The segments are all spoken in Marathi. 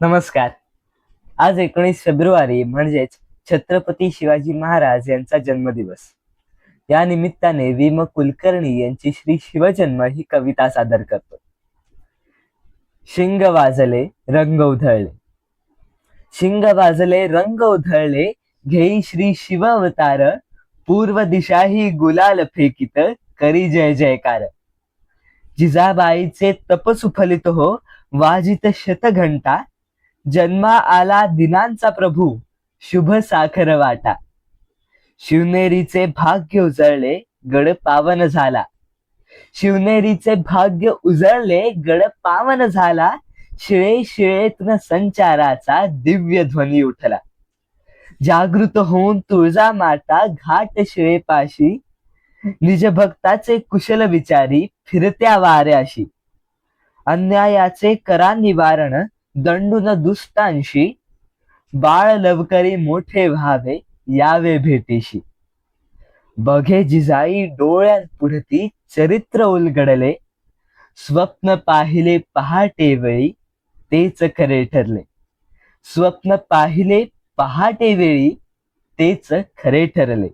नमस्कार. आज 19 फेब्रुवारी म्हणजेच छत्रपती शिवाजी महाराज यांचा जन्मदिवस. या निमित्ताने वि. कुलकर्णी यांची श्री शिवजन्म ही कविता सादर करतो. शिंग वाजले रंग उधळले, शिंग वाजले रंग उधळले, घेई श्री शिव अवतार, पूर्व दिशा ही गुलाल फेकित, करी जय जयकार. जिजाबाईचे तप सुफलित हो, वाजित शतघंटा, जन्मा आला दिनांचा प्रभू, शुभ साखर वाटा. शिवनेरीचे भाग्य उजळले, गड पावन झाला. शिवनेरीचे भाग्य उजळले, गड पावन झाला. शिळे शिळेतून संचाराचा दिव्य ध्वनी उठला. जागृत होऊन तुळजा माता घाट शिळेपाशी, निज भक्ताचे कुशल विचारी फिरत्या वाऱ्याशी. अन्यायाचे करा निवारण, दंडून दुष्टांशी, बाळ लवकरी मोठे व्हावे यावे भेटीशी. बघे जिजाई डोळ्यांपुढती चरित्र उलगडले, स्वप्न पाहिले पहाटे वेळी तेच खरे ठरले. स्वप्न पाहिले पहाटे वेळी तेच खरे ठरले.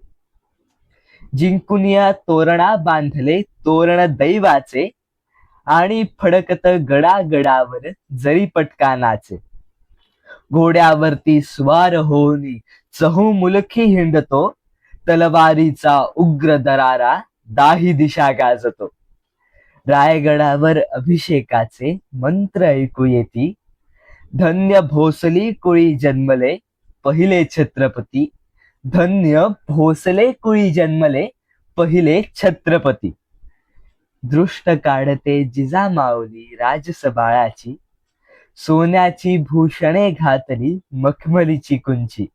जिंकून या तोरणा बांधले तोरण दैवाचे, आणि फडकत गडागडावर जरी पटकानाचे. घोड्यावरती स्वार होऊनी चहू मुलखी हिंडतो, तलवारीचा उग्र दरारा दाही दिशा गाजतो. रायगडावर अभिषेकाचे मंत्र ऐकू येती, धन्य भोसली कुळी जन्मले पहिले छत्रपती. धन्य भोसले कुळी जन्मले पहिले छत्रपती. दृष्ट काढते जिजामाऊली राजसबाळाची, सोन्याची भूषणे घातली मखमलीची कुंची.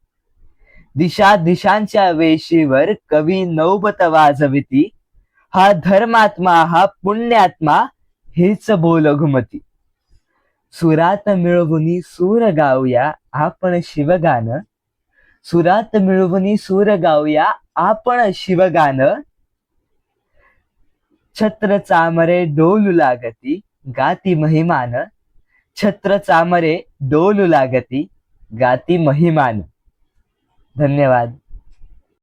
दिशा दिशांच्या वेशीवर कवी नौबत वाजविती, हा धर्मात्मा हा पुण्यात्मा हेच बोल घुमती. सुरात मिळवुनी सूर गाऊया आपण शिवगान, सुरात मिळवुनी सूर गाऊया आपण शिवगान. छत्र चामरे डोलू लागती गाती महिमान, छत्र चामरे डोलू लागती गाती महिमान. धन्यवाद.